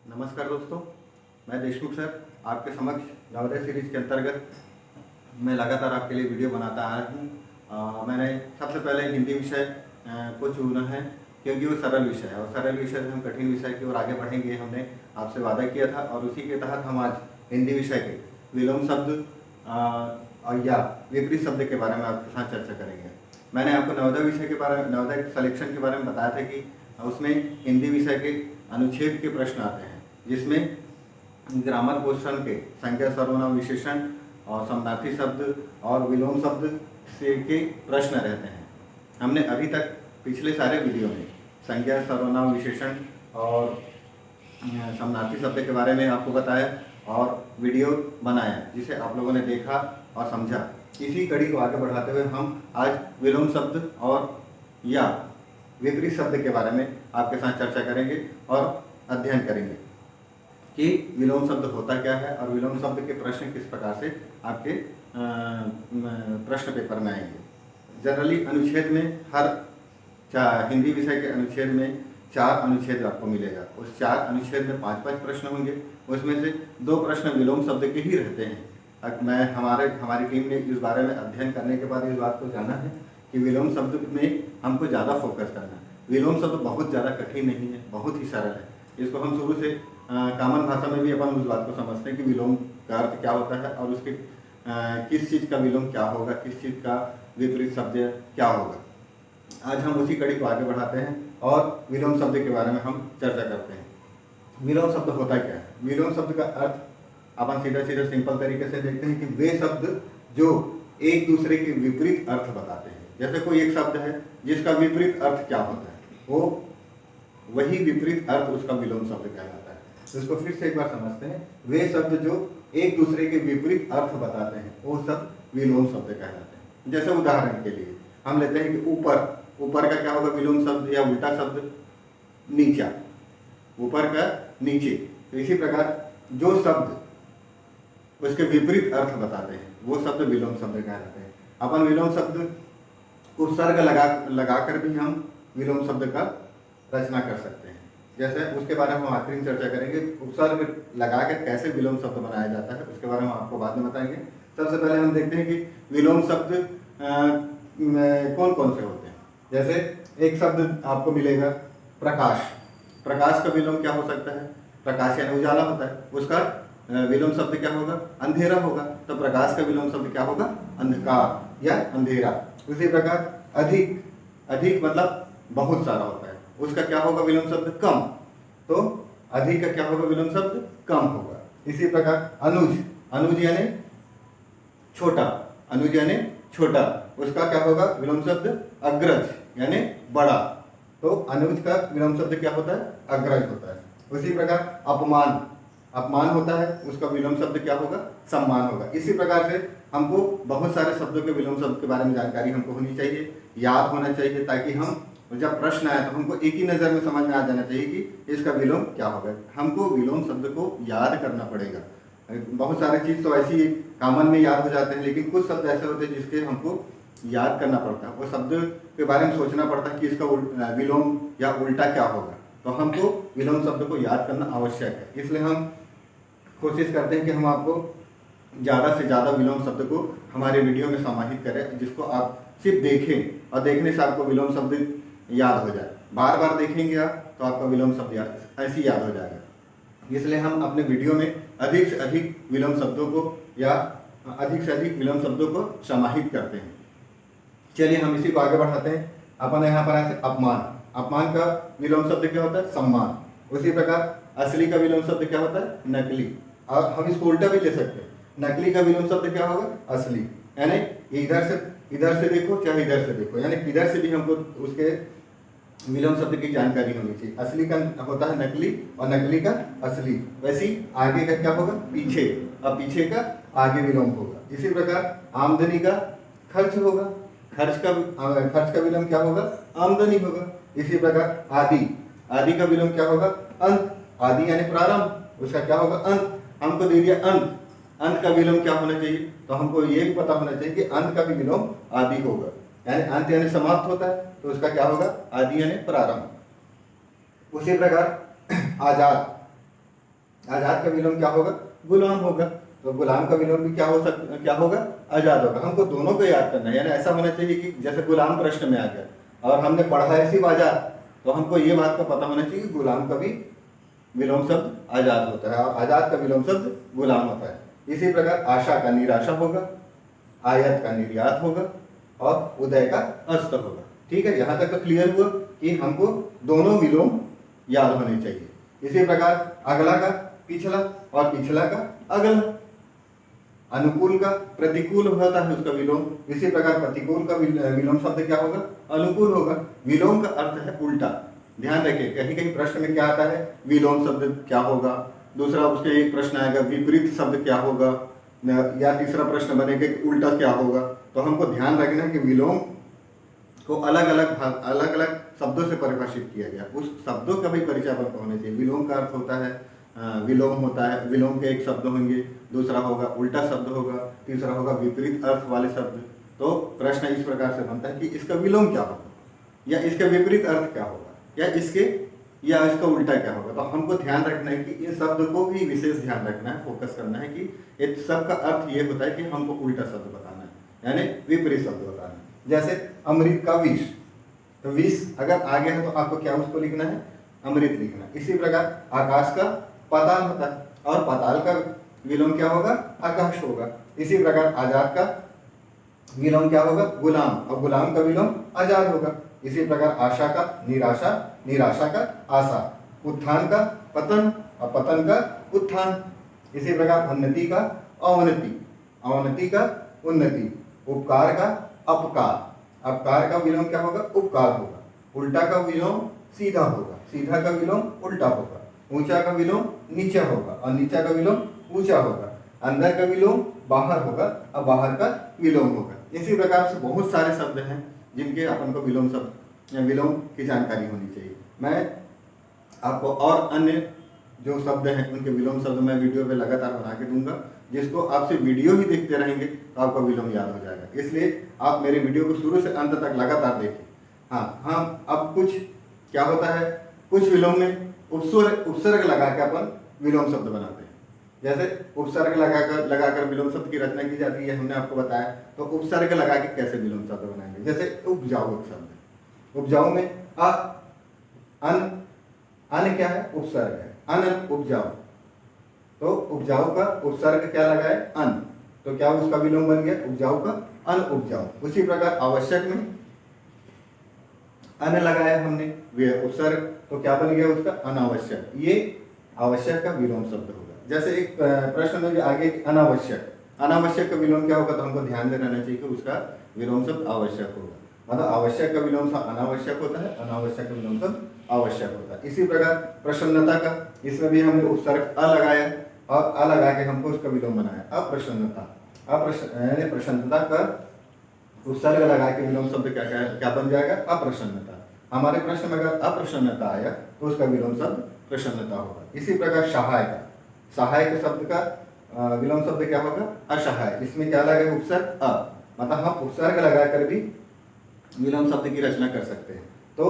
नमस्कार दोस्तों, मैं देशमुख सर आपके समक्ष नवोदय सीरीज के अंतर्गत मैं लगातार आपके लिए वीडियो बनाता आया हूँ। मैंने सबसे पहले हिंदी विषय को चुना है क्योंकि वो सरल विषय है और सरल विषय से हम कठिन विषय की ओर आगे बढ़ेंगे। हमने आपसे वादा किया था और उसी के तहत हम आज हिंदी विषय के विलोम शब्द या विपरीत शब्द के बारे में आपके साथ चर्चा करेंगे। मैंने आपको नवोदय विषय के बारे में, नवोदय सिलेक्शन के बारे में बताया था कि उसमें हिंदी विषय के अनुच्छेद के प्रश्न आते हैं, जिसमें ग्रामर क्वेश्चन के संख्या, सर्वनाम, विशेषण और समानार्थी शब्द और विलोम शब्द से के प्रश्न रहते हैं। हमने अभी तक पिछले सारे वीडियो में संख्या, सर्वनाम, विशेषण और समानार्थी शब्द के बारे में आपको बताया और वीडियो बनाया, जिसे आप लोगों ने देखा और समझा। इसी कड़ी को आगे बढ़ाते हुए हम आज विलोम शब्द और या विपरीत शब्द के बारे में आपके साथ चर्चा करेंगे और अध्ययन करेंगे कि विलोम शब्द होता क्या है और विलोम शब्द के प्रश्न किस प्रकार से आपके प्रश्न पेपर में आएंगे। जनरली अनुच्छेद में हिंदी विषय के अनुच्छेद में 4 अनुच्छेद आपको मिलेगा। उस 4 अनुच्छेद में 5-5 प्रश्न होंगे, उसमें से 2 प्रश्न विलोम शब्द के ही रहते हैं। हमारी टीम ने इस बारे में अध्ययन करने के बाद इस बात को जाना है कि विलोम शब्द में हमको ज़्यादा फोकस करना है। विलोम शब्द बहुत ज़्यादा कठिन नहीं है, बहुत ही सरल है। इसको हम शुरू से कॉमन भाषा में भी अपन उस बात को समझते हैं कि विलोम का अर्थ क्या होता है और उसके किस चीज़ का विलोम क्या होगा, किस चीज़ का विपरीत शब्द क्या होगा। आज हम उसी कड़ी को आगे बढ़ाते हैं और विलोम शब्द के बारे में हम चर्चा करते हैं। विलोम शब्द होता क्या है? विलोम शब्द का अर्थ अपन सीधा सिंपल तरीके से देखते हैं कि वे शब्द जो एक दूसरे के विपरीत अर्थ बताते हैं। जैसे कोई एक शब्द है जिसका विपरीत अर्थ क्या होता है, वो वही विपरीत अर्थ उसका विलोम शब्द कहलाता है। तो इसको फिर से एक बार समझते हैं। वे शब्द जो एक दूसरे के विपरीत अर्थ बताते हैं वो सब विलोम शब्द कहलाते हैं। जैसे उदाहरण के लिए हम लेते हैं कि ऊपर का क्या होगा विलोम शब्द या उल्टा शब्द? नीचा। ऊपर का नीचे। तो इसी प्रकार जो शब्द उसके विपरीत अर्थ बताते हैं वो शब्द विलोम शब्द कहलाते हैं। अपन विलोम शब्द उपसर्ग लगाकर भी हम विलोम शब्द का रचना कर सकते हैं। जैसे उसके बारे में हम आखिरी में चर्चा करेंगे। उपसर्ग लगाकर कैसे विलोम शब्द बनाया जाता है उसके बारे में आपको बाद में बताएंगे। सबसे पहले हम देखते हैं कि विलोम शब्द कौन कौन से होते हैं। जैसे एक शब्द आपको मिलेगा प्रकाश। प्रकाश का विलोम क्या हो सकता है? प्रकाश यानी उजाला होता है, उसका विलोम शब्द क्या होगा? अंधेरा होगा। तो प्रकाश का विलोम शब्द क्या होगा? अंधकार या अंधेरा। उसी प्रकार अधिक मतलब बहुत सारा होता है, उसका क्या होगा विलोम शब्द? कम। तो अधिक का क्या होगा विलोम शब्द? कम होगा। इसी प्रकार अनुज यानी छोटा। अनुज यानी छोटा, उसका क्या होगा विलोम शब्द? अग्रज यानी बड़ा। तो अनुज का विलोम शब्द क्या होता है? अग्रज होता है। उसी प्रकार अपमान होता है, उसका विलोम शब्द क्या होगा? सम्मान होगा। इसी प्रकार से हमको बहुत सारे शब्दों के विलोम शब्द के बारे में जानकारी हमको होनी चाहिए, याद होना चाहिए, ताकि हम जब प्रश्न आए तो हमको एक ही नज़र में समझ में आ जाना चाहिए कि इसका विलोम क्या होगा। हमको विलोम शब्द को याद करना पड़ेगा। बहुत सारे चीज़ तो ऐसी कॉमन में याद हो जाते हैं, लेकिन कुछ शब्द ऐसे होते हैं जिसके हमको याद करना पड़ता है। वो शब्द के बारे में सोचना पड़ता है कि इसका विलोम या उल्टा क्या होगा। तो हमको विलोम शब्द को याद करना आवश्यक है। इसलिए हम कोशिश करते हैं कि हम आपको ज़्यादा से ज़्यादा विलोम शब्द को हमारे वीडियो में समाहित करें, जिसको आप सिर्फ देखें और देखने से आपको विलोम शब्द याद हो जाए। बार बार देखेंगे आप तो आपका विलोम शब्द ऐसे याद हो जाएगा। इसलिए हम अपने वीडियो में अधिक से अधिक विलोम शब्दों को या अधिक से अधिक विलोम शब्दों को समाहित करते हैं। चलिए हम इसी को आगे बढ़ाते हैं। अपन यहाँ पर आते हैं अपमान। अपमान का विलोम शब्द क्या होता है? सम्मान। उसी प्रकार असली का विलोम शब्द क्या होता है? नकली। और हम इसको उल्टा भी ले सकते हैं। नकली का विलोम शब्द क्या होगा? असली। यानी इधर से देखो चाहे इधर से देखो, यानी किधर से भी हमको उसके विलोम शब्द की जानकारी होनी चाहिए। असली का होता है नकली और नकली का असली। वैसे ही आगे का क्या होगा? पीछे, और पीछे का आगे विलोम होगा। इसी प्रकार आमदनी का खर्च होगा। खर्च का विलोम क्या होगा? आमदनी होगा। इसी प्रकार आदि का विलोम क्या होगा? अंत। आदि यानी प्रारंभ, उसका क्या होगा? अंत। हमको दे दिया अंत। अंत का विलोम क्या होना चाहिए? तो हमको ये भी पता होना चाहिए कि अंत का भी विलोम आदि होगा। यानी अंत यानी समाप्त होता है, तो उसका क्या होगा? आदि यानी प्रारंभ। उसी प्रकार आजाद। आजाद का विलोम क्या होगा? गुलाम होगा। तो गुलाम का विलोम भी क्या होगा? आजाद होगा। हमको दोनों को याद करना है, यानी ऐसा होना चाहिए कि जैसे गुलाम प्रश्न में आ गया और हमने पढ़ा है सिर्फ आजाद, तो हमको ये बात का पता होना चाहिए कि गुलाम का भी विलोम शब्द आजाद होता है और आजाद का विलोम शब्द गुलाम होता है। इसी प्रकार आशा का निराशा होगा, आयत का निर्यात होगा और उदय का अस्त होगा। ठीक है, यहाँ तक तो क्लियर हुआ कि हमको दोनों विलोम याद होने चाहिए। इसी प्रकार अगला का पिछला और पिछला का अगला, अनुकूल का प्रतिकूल होता है उसका विलोम। इसी प्रकार प्रतिकूल का विलोम शब्द क्या होगा? अनुकूल होगा। विलोम का अर्थ है उल्टा। ध्यान रखिए, कहीं कहीं प्रश्न में क्या आता है? विलोम शब्द क्या होगा, दूसरा उसके एक प्रश्न आएगा विपरीत शब्द क्या होगा, या तीसरा प्रश्न बनेगा कि उल्टा क्या होगा। तो हमको ध्यान रखना है कि विलोम को अलग अलग शब्दों से परिभाषित किया गया, उस शब्दों का भी परिचय अपन को होना चाहिए। विलोम का अर्थ होता है विलोम होता है, विलोम के एक शब्द होंगे, दूसरा होगा उल्टा शब्द होगा, तीसरा होगा विपरीत अर्थ वाले शब्द। तो प्रश्न इस प्रकार से बनता है कि इसका विलोम क्या होगा, या इसका विपरीत अर्थ क्या होगा, या इसका उल्टा क्या होगा। तो हमको ध्यान रखना है कि इन शब्द को भी विशेष ध्यान रखना है, फोकस करना है कि इस सब का अर्थ ये होता है कि हमको उल्टा शब्द बताना है, यानी विपरीत शब्द बताना है। जैसे अमृत का विष, तो विष अगर आगे है तो आपको क्या उसको लिखना है? अमृत लिखना। इसी प्रकार आकाश का पाताल होता है और पाताल का विलोम क्या होगा? आकाश होगा। इसी प्रकार आजाद का विलोम क्या होगा? गुलाम, और गुलाम का विलोम आजाद होगा। इसी प्रकार आशा का निराशा, निराशा का आशा, उत्थान का पतन और पतन का उत्थान। इसी प्रकार उन्नति का अवनति, अवनति का उन्नति, उपकार का अपकार, अपकार का विलोम क्या होगा? उपकार होगा। उल्टा का विलोम सीधा होगा, सीधा का विलोम उल्टा होगा। ऊंचा का विलोम नीचा होगा और नीचा का विलोम ऊंचा होगा। अंदर का विलोम बाहर होगा और बाहर का विलोम होगा। इसी प्रकार से बहुत सारे शब्द हैं जिनके अपन को विलोम शब्द या विलोम की जानकारी होनी चाहिए। मैं आपको और अन्य जो शब्द हैं उनके विलोम शब्द मैं वीडियो पे लगातार बना के दूंगा, जिसको आपसे वीडियो ही देखते रहेंगे तो आपका विलोम याद हो जाएगा। इसलिए आप मेरे वीडियो को शुरू से अंत तक लगातार देखें। हाँ, अब कुछ क्या होता है, कुछ विलोम में उपसर्ग लगा के अपन विलोम शब्द बनाते हैं। जैसे उपसर्ग लगाकर विलोम शब्द की रचना की जाती है, हमने आपको बताया। तो उपसर्ग लगा के कैसे विलोम शब्द बनाएंगे? जैसे उपजाऊ एक शब्द है, उपजाऊ में अन क्या है? उपसर्ग है, अन उपजाऊ। तो उपजाऊ का उपसर्ग क्या लगाए? अन, तो क्या उसका विलोम बन गया? उपजाऊ का अन उपजाऊ। उसी प्रकार आवश्यक में अन लगाया हमने उपसर्ग, तो क्या बन गया उसका? अनावश्यक। ये आवश्यक का विलोम शब्द होगा। जैसे एक प्रश्न में भी आगे अनावश्यक, अनावश्यक का विलोम क्या होगा? तो हमको ध्यान देना चाहिए कि उसका विलोम शब्द आवश्यक होगा। मतलब आवश्यक का विलोम शब्द अनावश्यक होता है, अनावश्यक का विलोम शब्द आवश्यक होता है। इसी प्रकार प्रसन्नता का, इसमें भी हमने उपसर्ग अ लगाया और अ लगा के हमको उसका विलोम बनाया अप्रसन्नता। प्रसन्नता का उपसर्ग लगा के विलोम शब्द क्या बन जाएगा? अप्रसन्नता। हमारे प्रश्न में अगर अप्रसन्नता आया तो उसका विलोम शब्द प्रसन्नता होगा। इसी प्रकार सहाय का, सहाय के शब्द का विलोम शब्द क्या होगा? असहाय। इसमें क्या लगा? उपसर्ग अ, मतलब हम उपसर्ग लगाकर भी विलोम शब्द की रचना कर सकते हैं। तो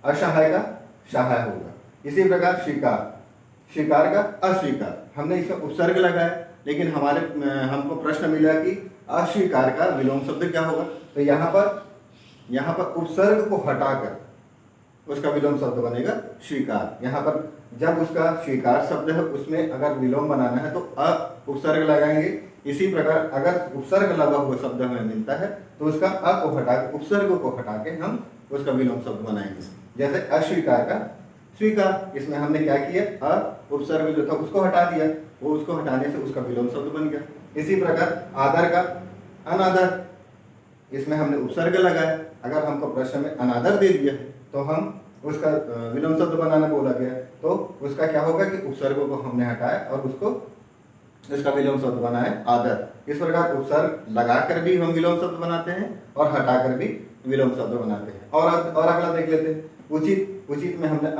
असहाय का सहाय होगा। इसी प्रकार स्वीकार, स्वीकार का अस्वीकार। हमने इसमें उपसर्ग लगाया लेकिन हमको प्रश्न मिला कि अस्वीकार का विलोम शब्द क्या होगा? तो यहाँ पर उपसर्ग को हटाकर उसका विलोम शब्द बनेगा स्वीकार। यहाँ पर जब उसका स्वीकार शब्द है उसमें अगर विलोम बनाना है तो अ उपसर्ग लगाएंगे। इसी प्रकार अगर उपसर्ग लगा हुआ शब्द हमें मिलता है तो उसका अ को हटा के, उपसर्ग को हटा के हम उसका विलोम शब्द बनाएंगे। जैसे अस्वीकार का स्वीकार, इसमें हमने क्या किया? अ उपसर्ग जो था उसको हटा दिया, वो उसको हटाने से उसका विलोम शब्द बन गया। इसी प्रकार आदर का अनादर, इसमें हमने उपसर्ग लगाया। अगर हमको प्रश्न में अनादर दे दिया है तो हम उसका विलोम शब्द बनाना बोला गया, तो उसका क्या होगा कि उपसर्ग को हमने हटाया और उसका विलोम शब्द बनाया आदर। इस प्रकार उपसर्ग लगाकर भी हम विलोम शब्द बनाते हैं और हटाकर भी विलोम शब्द बनाते हैं। और अगला देख लेते हैं उचित। उचित में हमने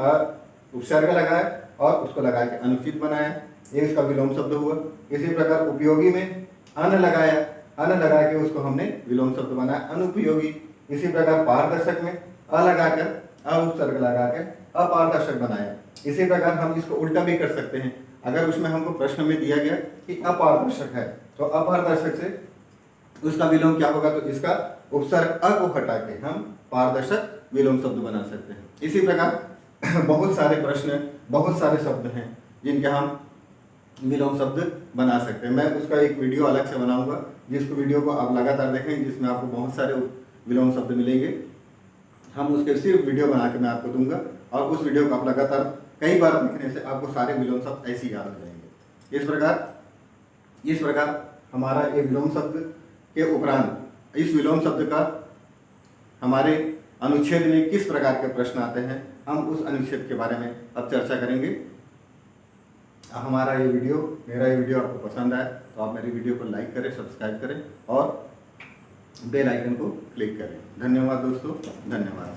उपसर्ग लगाया और उसको लगा के अनुचित बनाया, ये इसका विलोम शब्द हुआ। इसी प्रकार उपयोगी में अन लगाया, अन लगा के उसको हमने विलोम शब्द बनाया अनुपयोगी। इसी प्रकार पारदर्शक में अ लगाकर, अ उपसर्ग लगा के अपारदर्शक बनाया। इसी प्रकार हम इसको उल्टा भी कर सकते हैं। अगर उसमें हमको प्रश्न में दिया गया कि अपारदर्शक है, तो अपारदर्शक से उसका विलोम क्या होगा, तो इसका उपसर्ग अ को हटा के हम पारदर्शक विलोम शब्द बना सकते हैं। इसी प्रकार बहुत सारे प्रश्न, बहुत सारे शब्द हैं जिनके हम विलोम शब्द बना सकते हैं। मैं उसका एक वीडियो अलग से बनाऊंगा, जिसको वीडियो को आप लगातार देखें, जिसमें आपको बहुत सारे विलोम शब्द मिलेंगे। हम उसके सिर्फ वीडियो बना के मैं आपको दूंगा, और उस वीडियो को आप लगातार कई बार देखने से आपको सारे विलोम शब्द ऐसे ही याद हो जाएंगे। इस प्रकार हमारा ये विलोम शब्द के उपरांत इस विलोम शब्द का हमारे अनुच्छेद में किस प्रकार के प्रश्न आते हैं, हम उस अनुच्छेद के बारे में अब चर्चा करेंगे। मेरा ये वीडियो आपको पसंद आए तो आप मेरी वीडियो को लाइक करें, सब्सक्राइब करें और बेल आइकन को क्लिक करें। धन्यवाद दोस्तों, धन्यवाद।